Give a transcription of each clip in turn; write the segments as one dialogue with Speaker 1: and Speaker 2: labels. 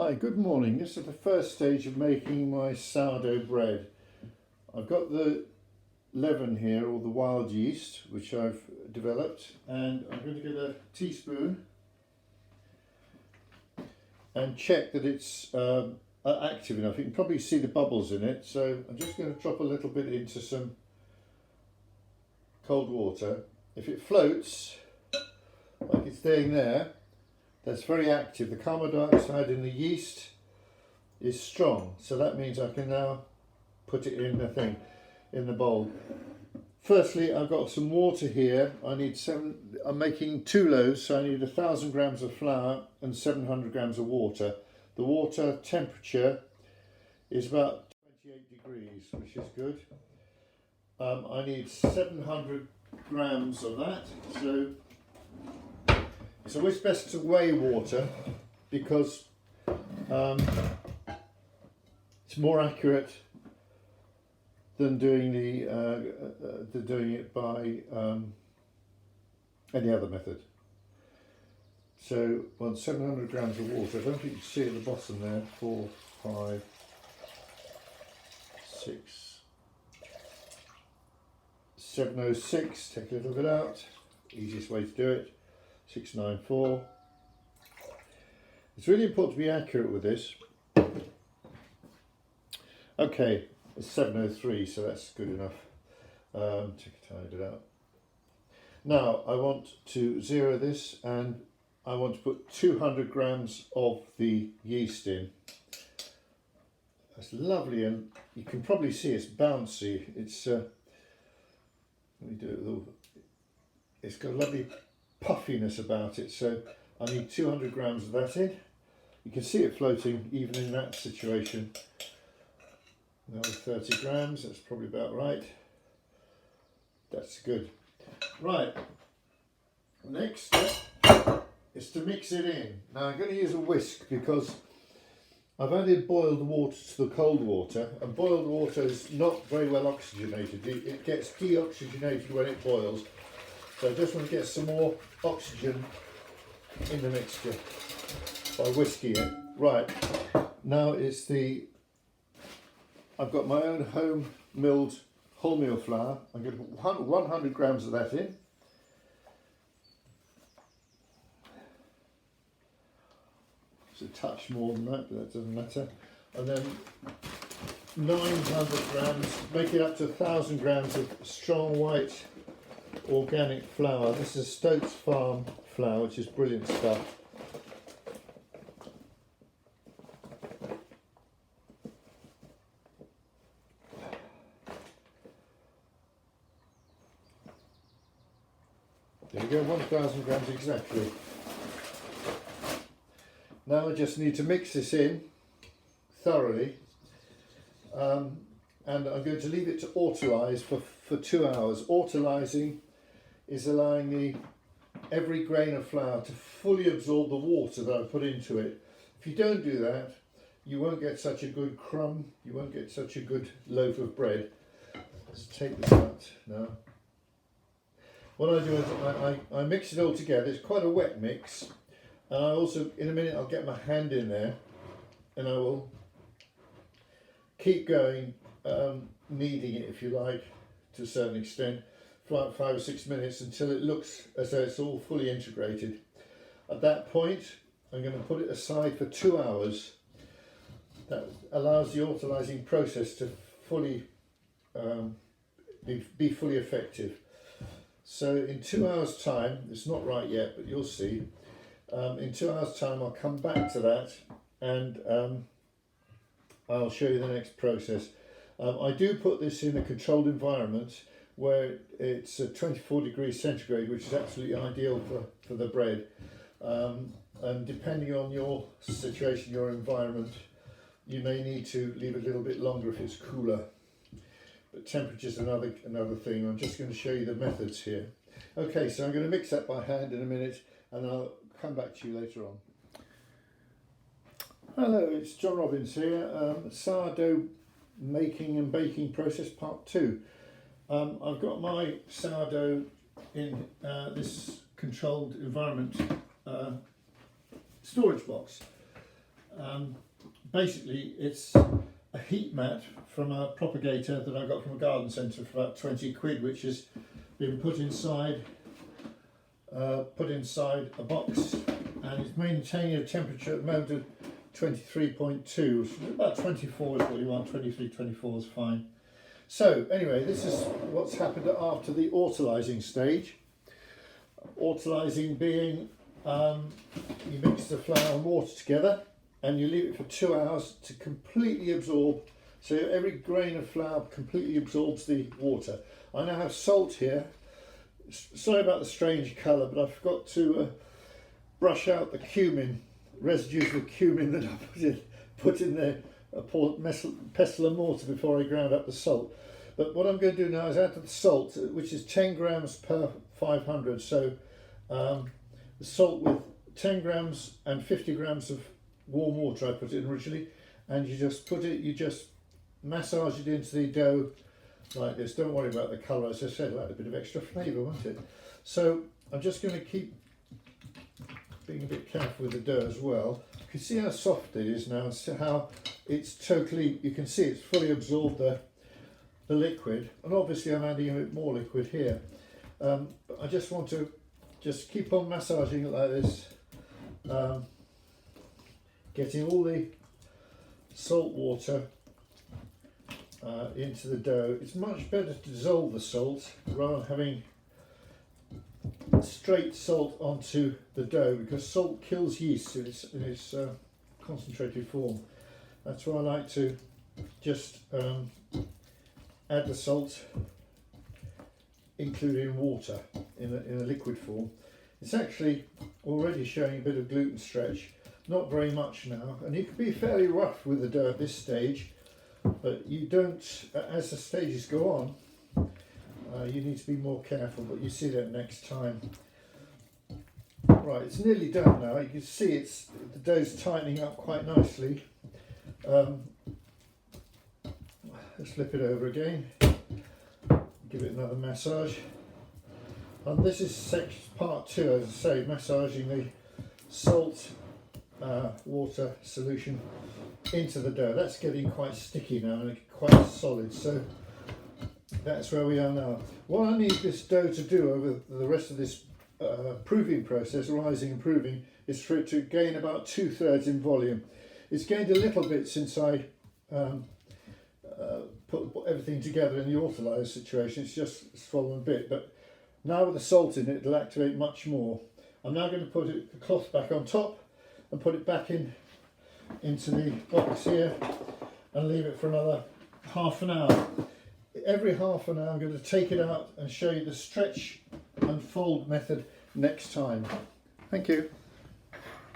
Speaker 1: Hi, good morning. This is the first stage of making my sourdough bread. I've got the leaven here, or the wild yeast, which I've developed, and I'm going to get a teaspoon and check that it's active enough. You can probably see the bubbles in it, so I'm just going to drop a little bit into some cold water. If it floats, like it's staying there, that's very active. The carbon dioxide in the yeast is strong, so that means I can now put it in the bowl. Firstly, I've got some water here. I'm making 2 loaves, so I need 1,000 grams of flour and 700 grams of water. The water temperature is about 28 degrees, which is good. I need 700 grams of that, so it's always best to weigh water because it's more accurate than doing it by any other method. So 700 grams of water. I don't think you can see at the bottom there. 4, 5, 6, 706. Take a little bit out. Easiest way to do it. 694. It's really important to be accurate with this. Okay, it's 703, so that's good enough. Check it out. Now I want to zero this, and I want to put 200 grams of the yeast in. That's lovely, and you can probably see it's bouncy. It's let me do it with all. It's got a lovely puffiness about it, so I need 200 grams of that in. You can see it floating even in that situation. Another 30 grams, that's probably about right. That's good. Right, next step is to mix it in. Now I'm going to use a whisk because I've added boiled water to the cold water, and boiled water is not very well oxygenated. It gets deoxygenated when it boils. So I just want to get some more oxygen in the mixture by whisking it. Right, now I've got my own home milled wholemeal flour. I'm going to put 100 grams of that in. It's a touch more than that, but that doesn't matter. And then 900 grams, make it up to 1,000 grams of strong white organic flour. This is Stokes Farm flour, which is brilliant stuff. There we go, 1,000 grams exactly. Now I just need to mix this in thoroughly, and I'm going to leave it to autolyse for 2 hours. Autolysing is allowing every grain of flour to fully absorb the water that I put into it. If you don't do that, you won't get such a good crumb, you won't get such a good loaf of bread. Let's take this out now. What I do is I mix it all together. It's quite a wet mix, and I also, in a minute, I'll get my hand in there and I will keep going, kneading it, if you like, to a certain extent, for like 5 or 6 minutes until it looks as though it's all fully integrated. At that point, I'm going to put it aside for 2 hours. That allows the autolysing process to fully be fully effective. So in 2 hours' time, it's not right yet, but you'll see. In 2 hours' time, I'll come back to that, and I'll show you the next process. I do put this in a controlled environment where it's 24 degrees centigrade, which is absolutely ideal for the bread. And depending on your situation, your environment, you may need to leave it a little bit longer if it's cooler. But temperature's another thing. I'm just going to show you the methods here. Okay, so I'm going to mix that by hand in a minute, and I'll come back to you later on. Hello, it's John Robbins here. Sourdough making and baking process part 2. I've got my sourdough in this controlled environment storage box. Basically it's a heat mat from a propagator that I got from a garden centre for about 20 quid, which has been put inside a box, and it's maintaining a temperature at the moment of 23.2, about 24 is what you want. 23, 24 is fine. So anyway, this is what's happened after the autolysing stage. Autolysing being you mix the flour and water together and you leave it for 2 hours to completely absorb, so every grain of flour completely absorbs the water. I now have salt here. Sorry about the strange colour, but I forgot to brush out the cumin, residues of cumin that I put in there, pestle and mortar before I ground up the salt. But what I'm going to do now is add the salt, which is 10 grams per 500. So the salt with 10 grams and 50 grams of warm water I put in originally, and you just massage it into the dough like this. Don't worry about the colour, as I said, like a bit of extra flavour, won't it? So I'm just going to keep being a bit careful with the dough as well. You can see how soft it is now, and see how it's totally, you can see it's fully absorbed the liquid, and obviously I'm adding a bit more liquid here. But I just want to keep on massaging it like this, getting all the salt water into the dough. It's much better to dissolve the salt rather than having straight salt onto the dough, because salt kills yeast in its concentrated form. That's why I like to just add the salt, including water, in a liquid form. It's actually already showing a bit of gluten stretch, not very much now, and you can be fairly rough with the dough at this stage, but you don't, as the stages go on, you need to be more careful, but you see that next time. Right, it's nearly done now. You can see the dough's tightening up quite nicely. Let's flip it over again, give it another massage. And this is part 2, as I say, massaging the salt water solution into the dough. That's getting quite sticky now and quite solid, so that's where we are now. What I need this dough to do over the rest of this proving process, rising and proving, is for it to gain about 2/3 in volume. It's gained a little bit since I put everything together in the autolyse situation. It's just swollen a bit, but now with the salt in it, it'll activate much more. I'm now going to put the cloth back on top and put it back into the box here and leave it for another half an hour. Every half an hour I'm going to take it out and show you the stretch and fold method next time. Thank you.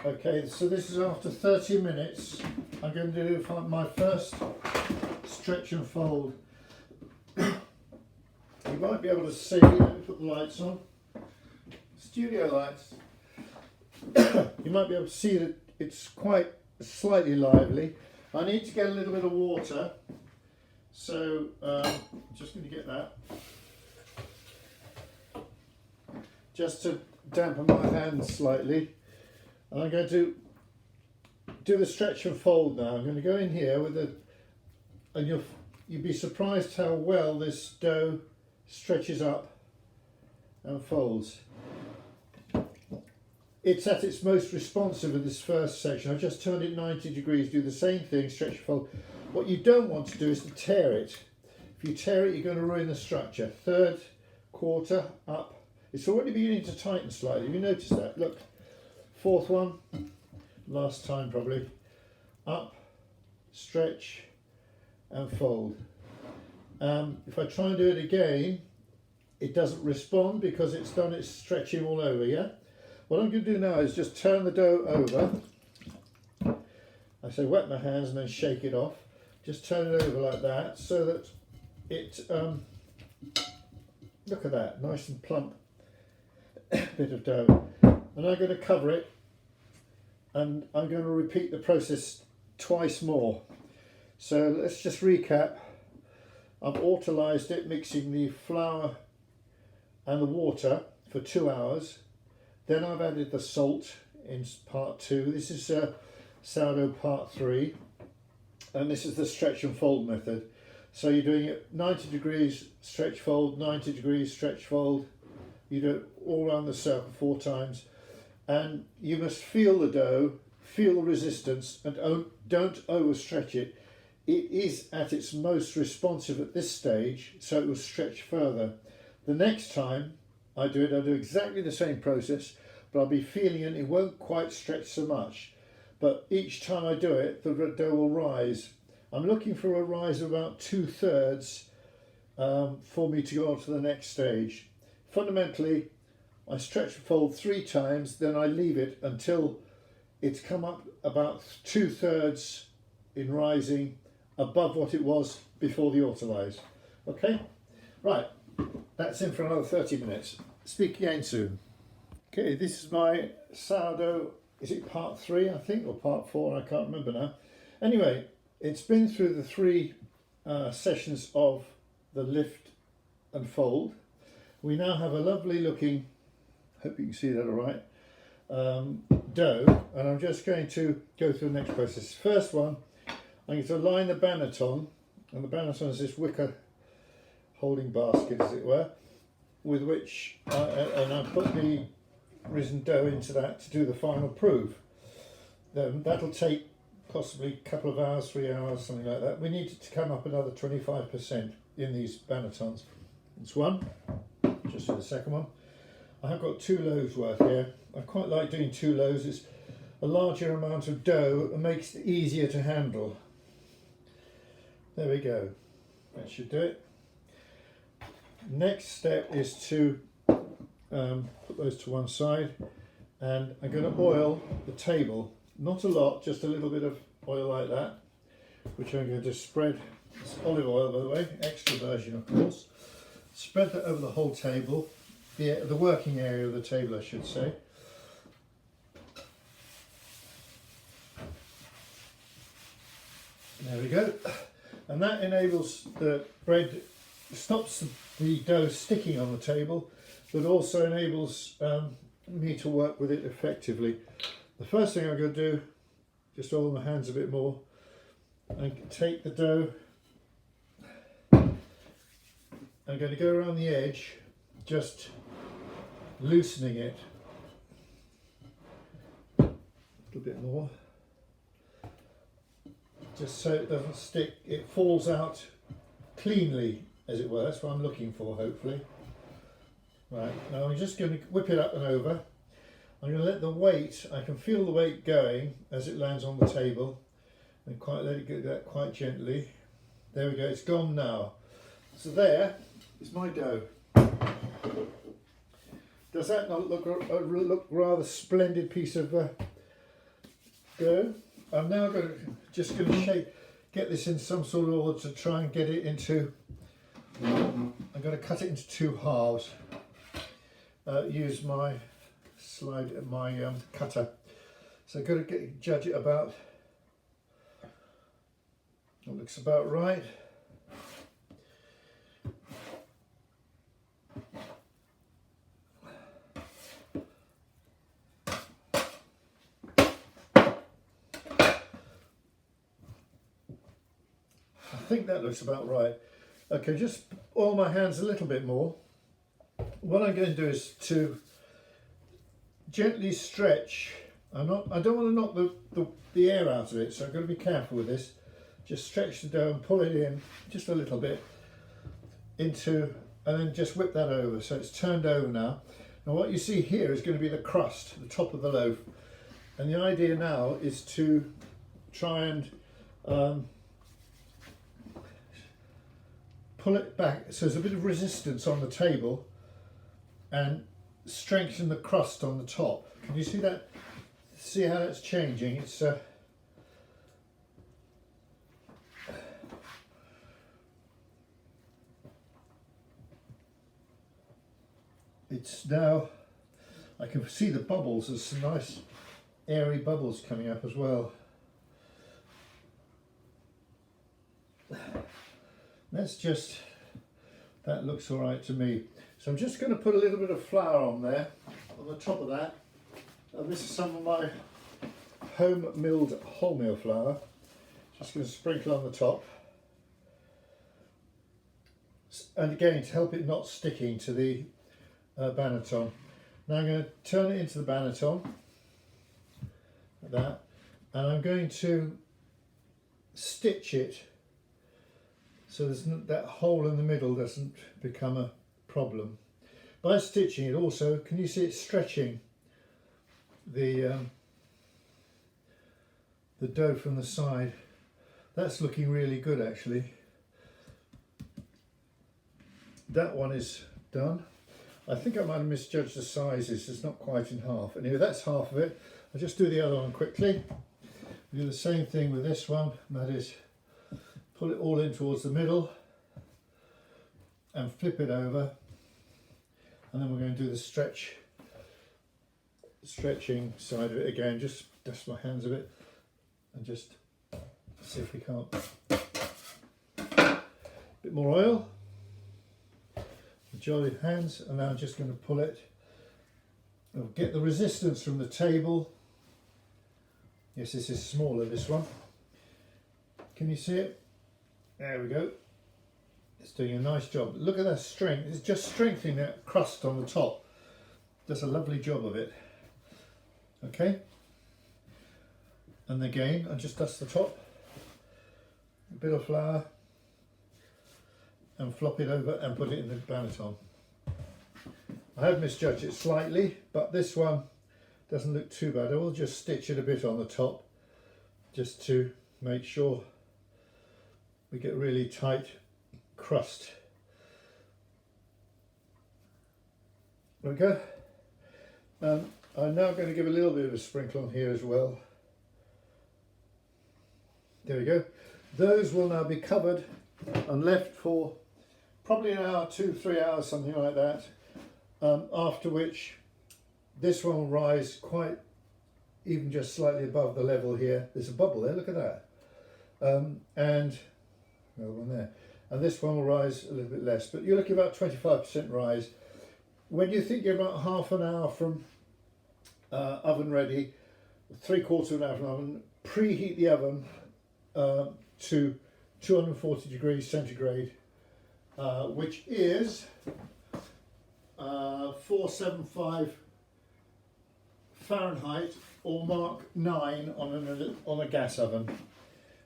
Speaker 1: Okay, so this is after 30 minutes. I'm going to do my first stretch and fold. You might be able to see, let me put the lights on, studio lights. You might be able to see that it's quite slightly lively. I need to get a little bit of water, so just going to get that, just to dampen my hands slightly. And I'm going to do the stretch and fold now. I'm going to go in here with and you'd be surprised how well this dough stretches up and folds. It's at its most responsive in this first section. I've just turned it 90 degrees, do the same thing, stretch and fold. What you don't want to do is to tear it. If you tear it, you're going to ruin the structure. Third quarter up. It's already beginning to tighten slightly. Have you noticed that? Look, fourth one, last time probably. Up, stretch and fold. If I try and do it again, it doesn't respond because it's done its stretching all over, yeah? What I'm going to do now is just turn the dough over. I say wet my hands and then shake it off. Just turn it over like that so that it, look at that, nice and plump bit of dough. And I'm going to cover it and I'm going to repeat the process twice more. So let's just recap. I've autolysed it, mixing the flour and the water for 2 hours. Then I've added the salt in part 2. This is sourdough part 3, and this is the stretch and fold method. So you're doing it 90 degrees stretch fold, 90 degrees stretch fold. You do it all around the circle 4 times, and you must feel the dough, feel the resistance, and don't overstretch it. It is at its most responsive at this stage, so it will stretch further. The next time I do it, I'll do exactly the same process, but I'll be feeling it. It won't quite stretch so much, but each time I do it, the dough will rise. I'm looking for a rise of about 2/3 for me to go on to the next stage. Fundamentally, I stretch and fold 3 times, then I leave it until it's come up about 2/3 in rising above what it was before the autolyse. Okay, right, that's in for another 30 minutes. Speak again soon. Okay, this is my sourdough, is it part 3 I think, or part 4, I can't remember now. Anyway, it's been through the 3 sessions of the lift and fold. We now have a lovely looking, hope you can see that all right, dough, and I'm just going to go through the next process. First one, I'm going to line the banneton, and the banneton is this wicker holding basket, as it were, with which I put the risen dough into that to do the final proof. Then that'll take possibly a couple of hours, 3 hours, something like that. We need it to come up another 25% in these bannetons. It's one, just for the second one. I have got 2 loaves worth here. I quite like doing 2 loaves. It's a larger amount of dough and makes it easier to handle. There we go, that should do it. Next step is to put those to one side, and I'm going to oil the table. Not a lot, just a little bit of oil like that, which I'm going to just spread. It's olive oil, by the way, extra virgin of course. Spread that over the whole table, the working area of the table I should say. There we go. And that enables the bread, stops the dough sticking on the table, but also enables me to work with it effectively. The first thing I'm going to do, just oil my hands a bit more, and take the dough. I'm going to go around the edge, just loosening it a little bit more, just so it doesn't stick, it falls out cleanly, as it were. That's what I'm looking for, hopefully. Right, now I'm just going to whip it up and over. I'm going to let the weight, I can feel the weight going as it lands on the table, and quite let it go that quite gently. There we go, it's gone now. So there is my dough. Does that not look rather splendid piece of dough? I'm now just going to get this in some sort of order to try and get it into. I'm going to cut it into 2 halves. Use my cutter. So I've got to judge it about. It looks about right. I think that looks about right. Okay, just oil my hands a little bit more. What I'm going to do is to gently stretch. I don't want to knock the air out of it, so I've got to be careful with this. Just stretch the dough and pull it in just a little bit into, and then just whip that over so it's turned over now. Now what you see here is going to be the crust, the top of the loaf, and the idea now is to try and pull it back so there's a bit of resistance on the table and strengthen the crust on the top. Can you see that? See how that's changing? It's now, I can see the bubbles, there's some nice airy bubbles coming up as well. That's just, that looks all right to me. So I'm just going to put a little bit of flour on there, on the top of that. And this is some of my home milled wholemeal flour. Just going to sprinkle on the top. And again, to help it not sticking to the banneton. Now I'm going to turn it into the banneton, like that, and I'm going to stitch it so that hole in the middle doesn't become a problem. By stitching it also, can you see it's stretching the dough from the side? That's looking really good actually. That one is done. I think I might have misjudged the sizes, it's not quite in half. Anyway, that's half of it. I'll just do the other one quickly. We do the same thing with this one, and that is pull it all in towards the middle and flip it over, and then we're going to do the stretching side of it again. Just dust my hands a bit and just see if we can't. A bit more oil. Jolly hands, and now I'm just going to pull it. I'll get the resistance from the table. Yes, this is smaller, this one. Can you see it? There we go. It's doing a nice job. Look at that strength. It's just strengthening that crust on the top. Does a lovely job of it. Okay. And again, I just dust the top. A bit of flour. And flop it over and put it in the banneton. I have misjudged it slightly, but this one doesn't look too bad. I will just stitch it a bit on the top just to make sure we get really tight crust. There we go. I'm now going to give a little bit of a sprinkle on here as well. There we go. Those will now be covered and left for probably an hour, 2-3 hours, something like that. After which this one will rise quite even just slightly above the level here. There's a bubble there, look at that. And another one there. And this one will rise a little bit less, but you're looking about 25% rise. When you think you're about half an hour from oven ready, 3/4 of an hour from oven, preheat the oven to 240 degrees centigrade, which is 475 Fahrenheit or Mark 9 on a gas oven.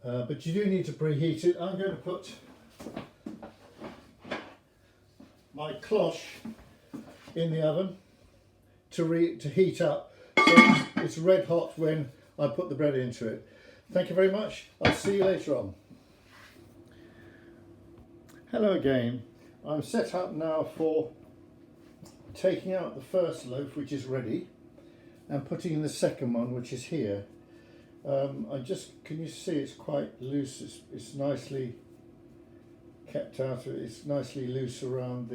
Speaker 1: But you do need to preheat it. I'm going to put my cloche in the oven to heat up, so it's red hot when I put the bread into it. Thank you very much. I'll see you later on. Hello again. I'm set up now for taking out the first loaf, which is ready, and putting in the second one, which is here. Can you see it's quite loose? It's nicely kept out of it. It's nicely loose around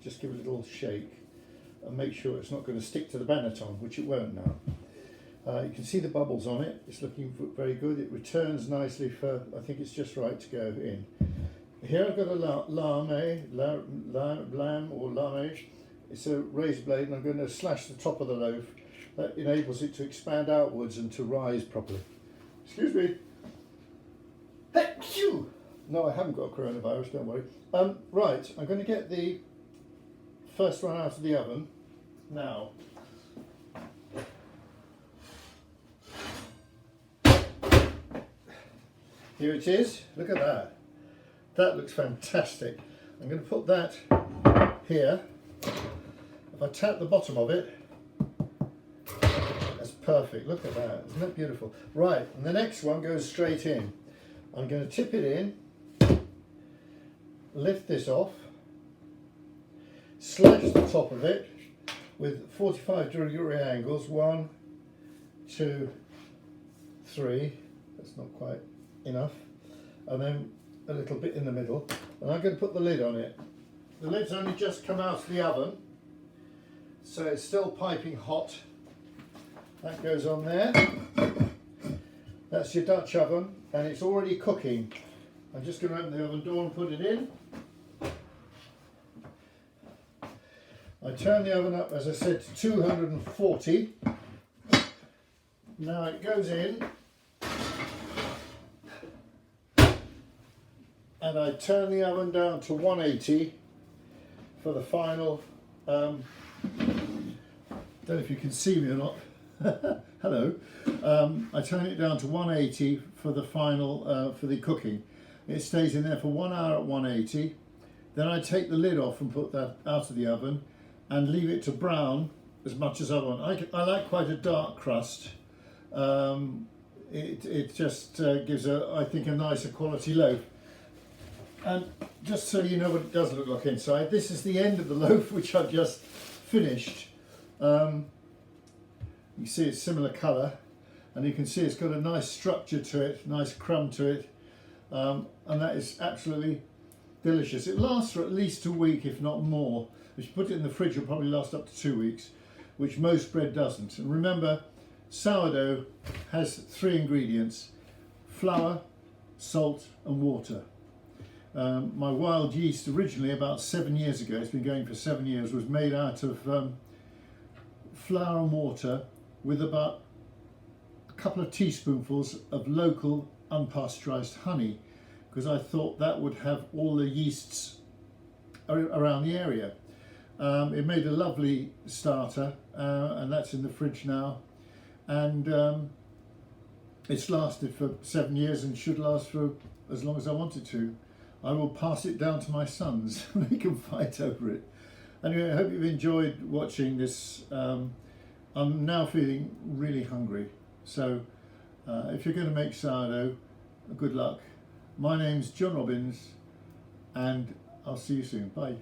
Speaker 1: just give it a little shake and make sure it's not going to stick to the banneton, which it won't now. You can see the bubbles on it. It's looking very good. It returns nicely for, I think it's just right to go in. Here I've got a lamb or lamage. It's a razor blade, and I'm going to slash the top of the loaf. That enables it to expand outwards and to rise properly. Excuse me. No, I haven't got coronavirus, don't worry. Right, I'm going to get the first one out of the oven now. Here it is. Look at that. That looks fantastic. I'm going to put that here. If I tap the bottom of it, that's perfect. Look at that. Isn't that beautiful? Right, and the next one goes straight in. I'm going to tip it in, lift this off, slash the top of it with 45-degree angles. 1, 2, 3. That's not quite enough. And then a little bit in the middle. And I'm going to put the lid on it. The lid's only just come out of the oven, so it's still piping hot. That goes on there. That's your Dutch oven, and it's already cooking. I'm just going to open the oven door and put it in. I turn the oven up, as I said, to 240. Now it goes in, and I turn the oven down to 180 for the final, don't know if you can see me or not, hello. I turn it down to 180 for the final, for the cooking. It stays in there for 1 hour at 180. Then I take the lid off and put that out of the oven and leave it to brown as much as I want. I like quite a dark crust. It just gives I think a nicer quality loaf. And just so you know what it does look like inside, this is the end of the loaf which I've just finished. You see it's similar colour, and you can see it's got a nice structure to it, nice crumb to it, and that is absolutely delicious. It lasts for at least a week, if not more. If you put it in the fridge, it'll probably last up to 2 weeks, which most bread doesn't. And remember, sourdough has 3 ingredients: flour, salt and water. My wild yeast, originally about 7 years ago, it's been going for 7 years, was made out of flour and water with about a couple of teaspoonfuls of local unpasteurized honey, because I thought that would have all the yeasts around the area. It made a lovely starter, and that's in the fridge now, and it's lasted for 7 years and should last for as long as I want it to. I will pass it down to my sons and they can fight over it. Anyway, I hope you've enjoyed watching this. I'm now feeling really hungry, so if you're going to make sourdough, good luck. My name's John Robbins, and I'll see you soon. Bye.